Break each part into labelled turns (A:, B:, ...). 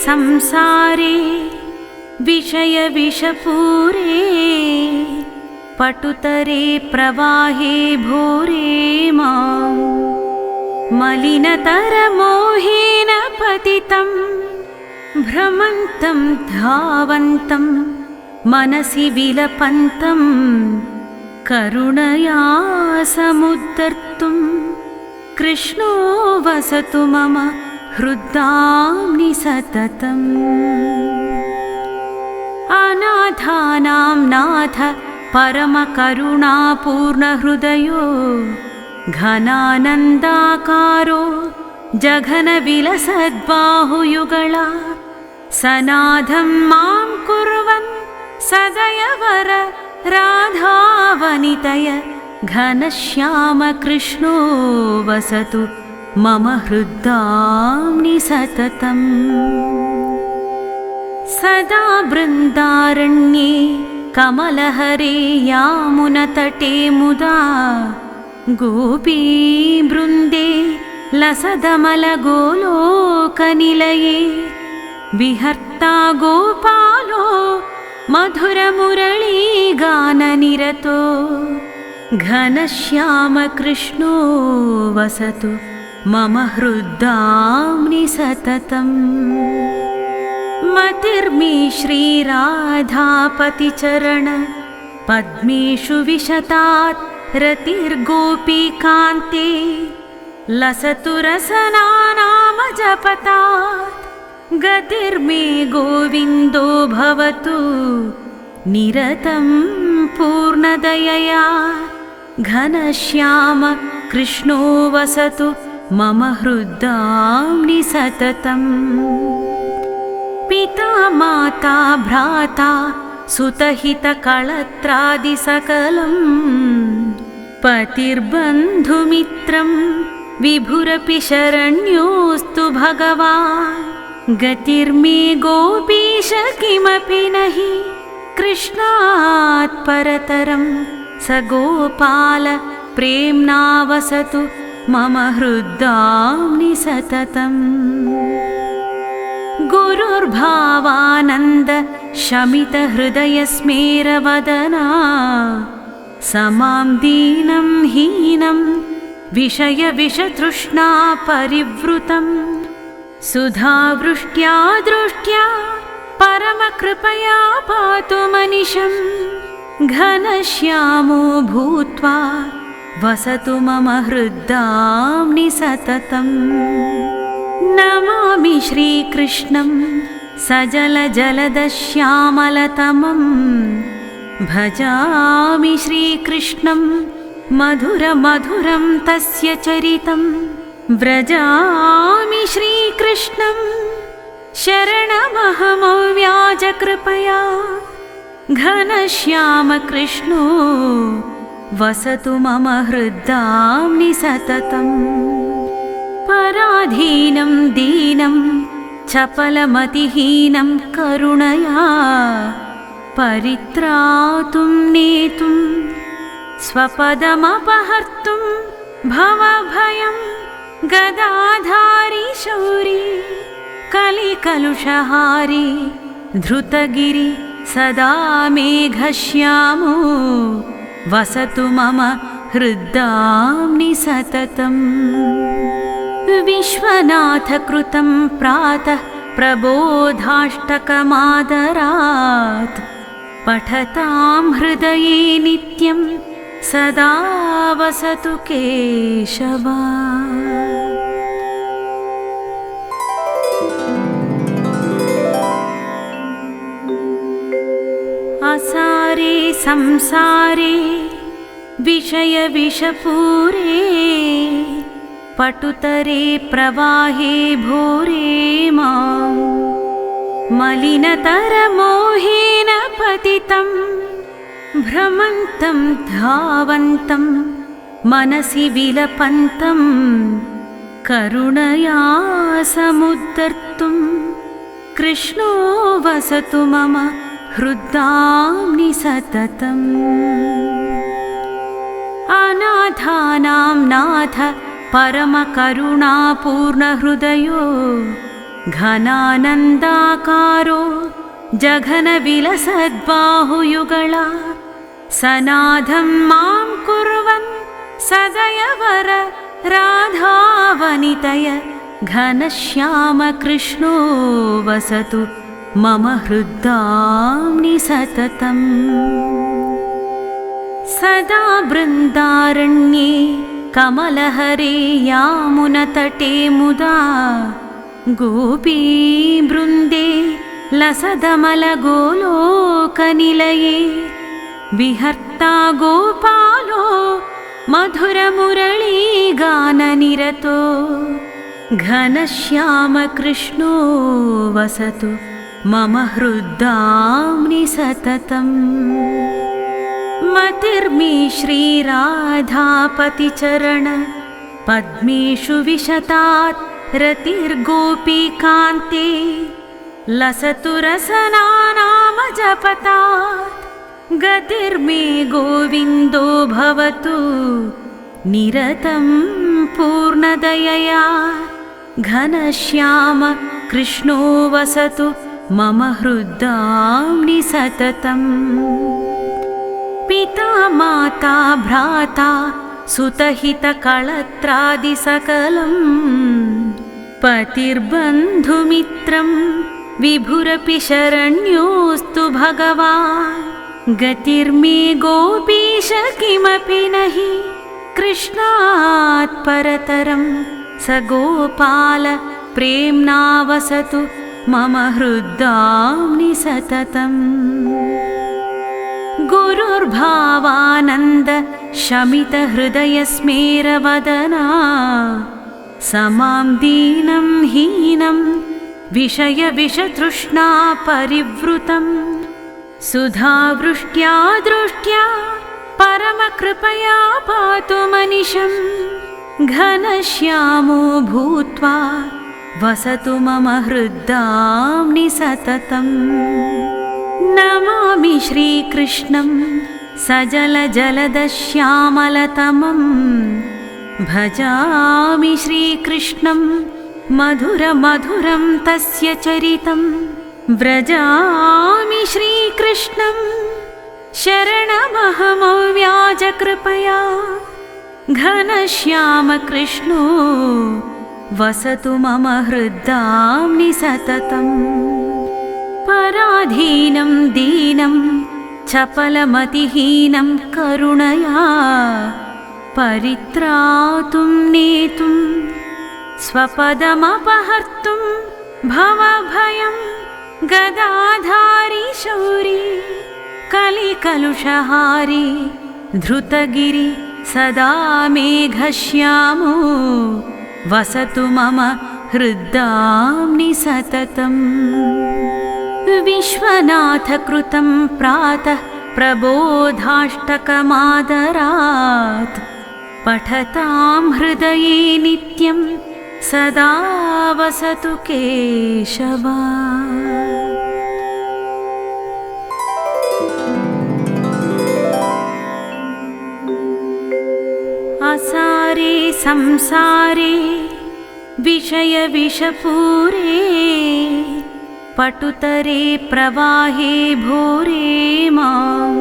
A: संसारे विषयविषपूरे पटुतरे प्रवाहे भोरे मां मलिनतरमोहेन पतितं भ्रमन्तं धावन्तं मनसि विलपन्तं करुणया समुद्धर्तुं कृष्णो वसतु मम हृद्धाम्नि सततम्। अनाथानां नाथ परमकरुणापूर्णहृदयो घनानन्दाकारो जघनविलसद्बाहुयुगला सनाथं मां कुर्वन् सदयवर राधावनितय घनश्यामकृष्णो वसतु मम हृद्धाम्नि सततम्। सदा बृन्दारण्ये कमलहरे यामुनतटे मुदा गोपीवृन्दे लसदमलगोलोकनिलये विहर्ता गोपालो मधुरमुरळीगाननिरतो घनश्यामकृष्णो वसतु मम हृद्धाम्नि सततम्। मतिर्मे श्रीराधापतिचरण पद्मेषु विशतात् रतिर्गोपीकान्ते लसतु रसनानाम जपतात् गतिर्मे गोविन्दो भवतु निरतं पूर्णदयया घनश्याम कृष्णो वसतु मम हृद्धाम्नि सततम्। पिता माता भ्राता सुतहितकळत्रादिसकलम् पतिर्बन्धुमित्रं विभुरपि शरण्योऽस्तु भगवान् गतिर्मे गोपीश किमपि नहि कृष्णात् परतरं स गोपाल प्रेम्णा वसतु मम हृद्धाम्नि सततम्। गुरुर्भावानन्द शमितहृदयस्मेरवदना समां दीनं हीनं विषयविषतृष्णा परिवृतं सुधावृष्ट्या दृष्ट्या परमकृपया पातु मनिशं घनश्यामो भूत्वा वसतु मम हृद्धाम्नि सततम्। नमामि श्रीकृष्णं सजलजलदश्यामलतमं भजामि श्रीकृष्णं मधुरमधुरं तस्य चरितं व्रजामि श्रीकृष्णं शरणमहमव्याजकृपया घनश्यामकृष्णो वसतु मम हृद्धाम्नि सततम्। पराधीनं दीनं चपलमतिहीनं करुणया परित्रातुं नेतुं स्वपदमपहर्तुं भवभयं गदाधारी शौरी कलिकलुषहारी धृतगिरि सदा मेघश्यामो वसतु मम हृद्धाम्नि सततम्। विश्वनाथकृतं प्रातः प्रबोधाष्टकमादरात् पठतां हृदये नित्यं सदा वसतु केशवा। असारे संसारे विषयविषपूरे पटुतरे प्रवाहे भोरे मां मलिनतरमोहेन पतितं भ्रमन्तं धावन्तं मनसि विलपन्तं करुणया समुद्धर्तुं कृष्णो वसतु मम हृद्धाम्नि सततम्। अनाथानां नाथ परमकरुणापूर्णहृदयो घनानन्दाकारो जघनविलसद्बाहुयुगला सनाधं मां कुर्वन् सदयवर राधावनितय घनश्यामकृष्णो वसतु मम हृद्दाम्नि सततम्। सदा बृन्दारण्ये कमलहरे यामुनतटे मुदा गोपीवृन्दे लसदमलगोलोकनिलये विहर्ता गोपालो मधुरमुरळीगाननिरतो घनश्यामकृष्णो वसतु मम हृद्दाम्नि सततम्। मतिर्मे श्रीराधापतिचरण पद्मेषु विशतात् रतिर्गोपीकान्ते लसतु रसनानाम जपतात् गतिर्मे गोविन्दो भवतु निरतं पूर्णदयया घनश्याम कृष्णो वसतु मम हृद्दाम्नि सततम्। पिता माता भ्राता सुतहितकळत्रादिसकलम् पतिर्बन्धुमित्रं विभुरपि शरण्योऽस्तु भगवान् गतिर्मे गोपीश किमपि नहि कृष्णात् परतरं स गोपाल प्रेम्णा वसतु मम हृद्दाम्नि सततम्। गुरुर्भावानन्द शमितहृदयस्मेरवदना समां दीनं हीनं विषयविषतृष्णा परिवृतं सुधावृष्ट्या दृष्ट्या परमकृपया पातु मनिषं घनश्यामो भूत्वा वसतु मम हृद्दाम्नि सततम्। नमामि श्रीकृष्णं सजलजलदश्यामलतमं भजामि श्रीकृष्णं मधुरमधुरं तस्य चरितं व्रजामि श्रीकृष्णं शरणमहमव्याजकृपया घनश्यामकृष्णो वसतु मम हृद्दाम्नि सततम्। पराधीनं दीनं चपलमतिहीनं करुणया परित्रातुं नेतुं स्वपदमपहर्तुं भवभयं गदाधारी शौरी कलिकलुषहारी धृतगिरि सदा मेघश्यामो वसतु मम हृद्दाम्नि सततम्। विश्वनाथकृतं प्रातः प्रबोधाष्टकमादरात् पठतां हृदये नित्यं सदा वसतु केशवा। असारे संसारे विषयविषपूरे पटुतरे प्रवाहे भोरे मां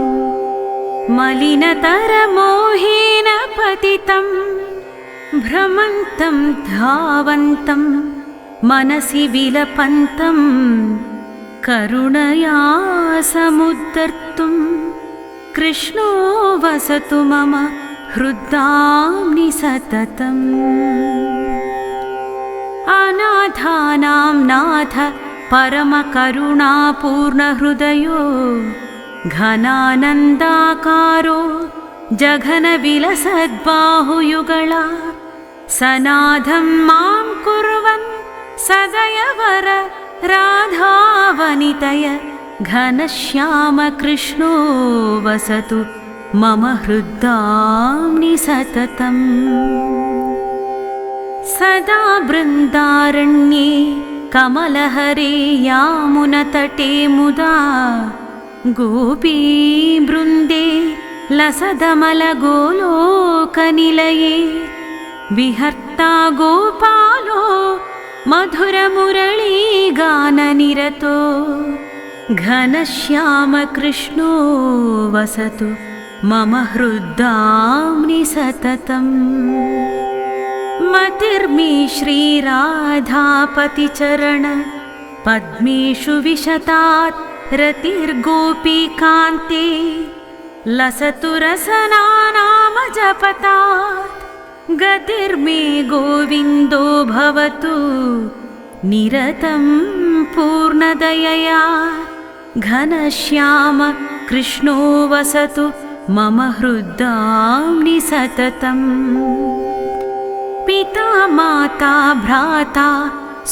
A: मलिनतरमोहेन पतितं भ्रमन्तं धावन्तं मनसि विलपन्तं करुणया समुद्धर्तुं कृष्णो वसतु मम हृद्दाम्नि सततम्। अनाथानां नाथ परमकरुणापूर्णहृदयो घनानन्दाकारो जघनविलसद्बाहुयुगला सनाधं मां कुर्वन् सदयवर राधावनितय घनश्यामकृष्णो वसतु मम हृद्दाम्नि सततम्। सदा बृन्दारण्ये कमलहरे यामुनतटे मुदा गोपीवृन्दे लसदमलगोलोकनिलये विहर्ता गोपालो मधुरमुरळीगाननिरतो घनश्याम कृष्णो वसतु मम हृद्दाम्नि सततम्। मतिर्मे श्रीराधापतिचरण पद्मेषु विशतात् रतिर्गोपीकान्ते लसतु रसनानाम जपतात्। गतिर्मे गोविन्दो भवतु निरतं पूर्णदयया घनश्याम कृष्णो वसतु मम हृद्दाम्नि सततम्। पिता माता भ्राता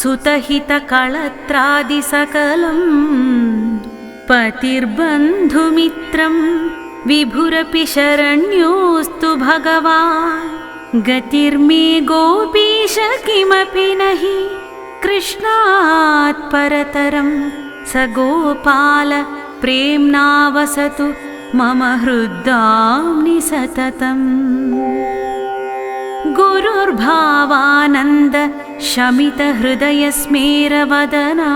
A: सुतहितकळत्रादिसकलम् पतिर्बन्धुमित्रं विभुरपि शरण्योऽस्तु भगवान्। गतिर्मे गोपीश किमपि नहि कृष्णात् परतरं स गोपाल प्रेम्णा वसतु मम हृद्दाम्नि सततम्। गुरुर्भावानन्द शमितहृदयस्मेरवदना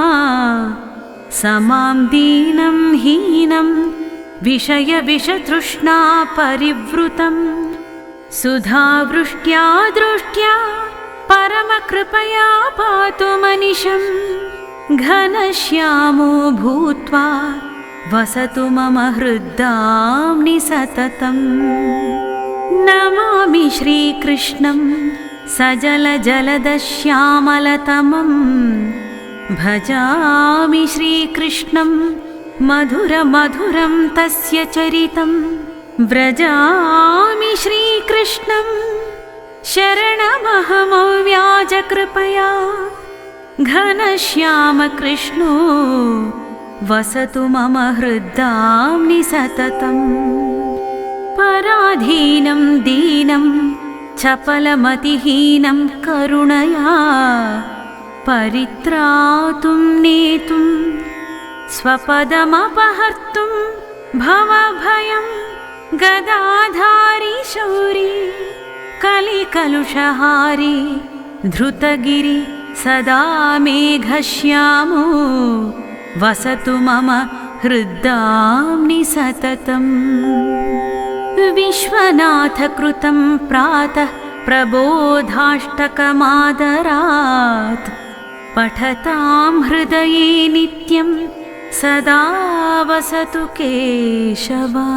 A: समां दीनं हीनं विषयविषतृष्णा परिवृतं सुधावृष्ट्या दृष्ट्या परमकृपया पातु मनिशं। घनश्यामो भूत्वा वसतु मम हृद्दाम्नि सततम्। नमामि श्रीकृष्णं सजलजलदश्यामलतमं भजामि श्रीकृष्णं मधुरमधुरं तस्य चरितं। व्रजामि श्रीकृष्णं शरणमहमव्याजकृपया घनश्याम कृष्णो वसतु मम हृद्दाम्नि सततम्। पराधीनं दीनं चपलमतिहीनं करुणया परित्रातुं नेतुं स्वपदमपहर्तुं भवभयं गदाधारी शौरी कलिकलुषहारी धृतगिरि सदा मेघश्यामो वसतु मम हृद्दाम्नि सततम्। विश्वनाथकृतं प्रातः प्रबोधाष्टकमादरात् पठतां हृदये नित्यं सदा वसतु केशवा।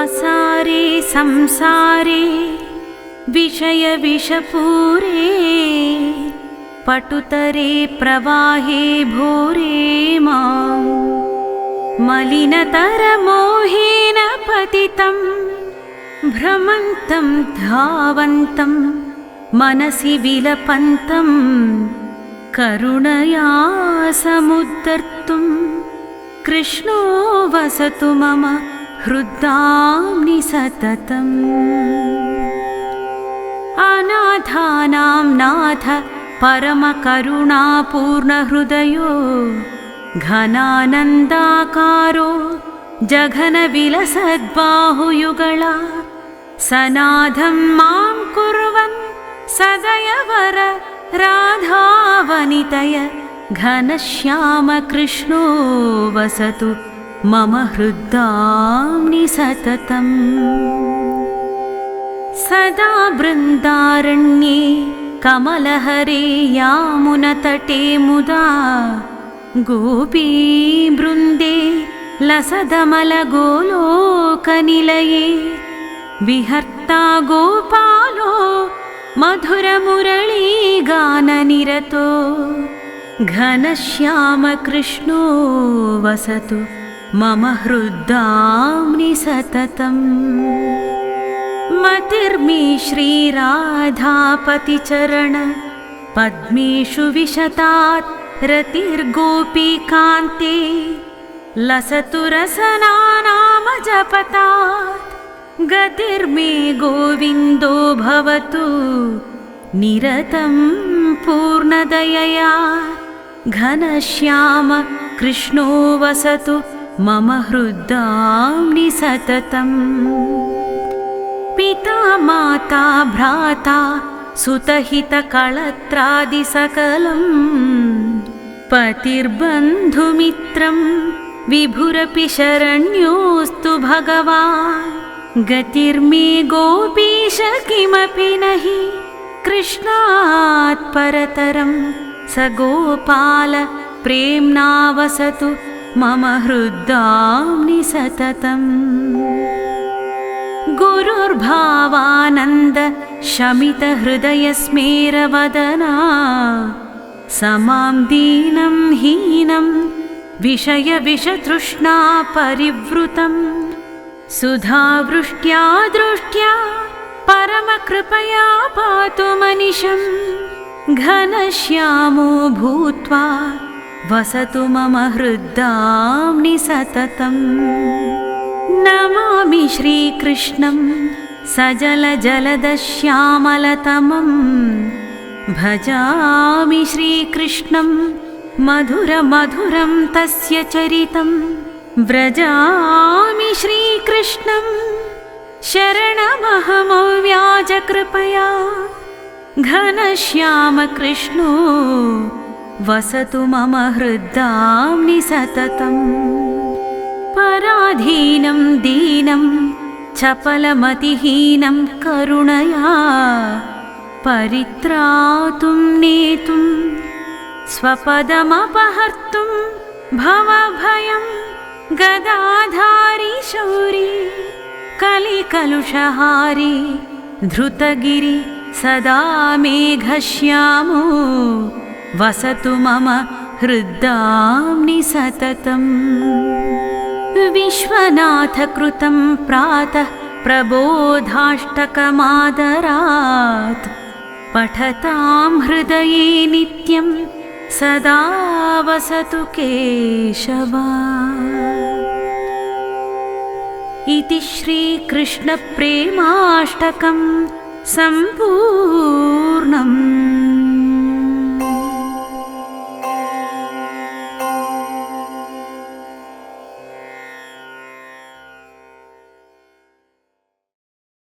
A: असारे संसारे विषयविषपूरे पटुतरे प्रवाहे भोरे मां मलिनतरमोहेन पतितं भ्रमन्तं धावन्तं मनसि विलपन्तं करुणया समुद्धर्तुं कृष्णो वसतु मम हृद्दाम्नि सततम्। अनाथानां नाथ परमकरुणापूर्णहृदयो घनानन्दाकारो जघनविलसद्बाहुयुगला सनाथं मां कुर्वन् सदयवर राधावनितय घनश्याम कृष्णो वसतु मम हृद्दाम्नि सततम्। सदा बृन्दारण्ये कमलहरे यामुनतटे मुदा गोपी बृन्दे लसदमलगोलोकनिलये विहर्ता गोपालो मधुरमुरळीगाननिरतो घनश्याम कृष्णो वसतु मम हृद्दाम्नि सततम्। मतिर्मे श्रीराधापतिचरण पद्मेषु विशतात् रतिर्गोपीकान्ते लसतु रसनानाम जपतात्। गतिर्मे गोविन्दो भवतु निरतं पूर्णदयया घनश्याम कृष्णो वसतु मम हृद्दाम्नि सततम् पिता माता भ्राता सुतहितकळत्रादिसकलम् पतिर्बन्धुमित्रं विभुरपि शरण्योऽस्तु भगवान् गतिर्मे गोपीश किमपि नहि कृष्णात् परतरं स गोपाल प्रेम्णा वसतु मम हृद्दाम्नि सततम् गुरुर्भावानन्द शमितहृदयस्मेरवदना समां दीनं हीनं विषयविषतृष्णा परिवृतं सुधावृष्ट्या दृष्ट्या परमकृपया पातु मनिशं घनश्यामो भूत्वा वसतु मम हृद्दाम्नि सततम् नमामि श्रीकृष्णं सजलजलदश्यामलतमं भजामि श्रीकृष्णं मधुरमधुरं तस्य चरितं व्रजामि श्रीकृष्णं शरणमहमव्याजकृपया घनश्यामकृष्णो वसतु मम हृद्दाम्नि सततम् पराधीनं दीनं चपलमतिहीनं करुणया परित्रातुं नेतुं स्वपदमपहर्तुं भवभयं गदाधारी शौरी कलिकलुषहारी धृतगिरि सदा मेघश्यामो वसतु मम हृद्दाम्नि सततम् विश्वनाथकृतं प्रातः प्रबोधाष्टकमादरात् पठतां हृदये नित्यं सदा वसतु केशवा। इति श्रीकृष्णप्रेमाष्टकं सम्पूर्णम्।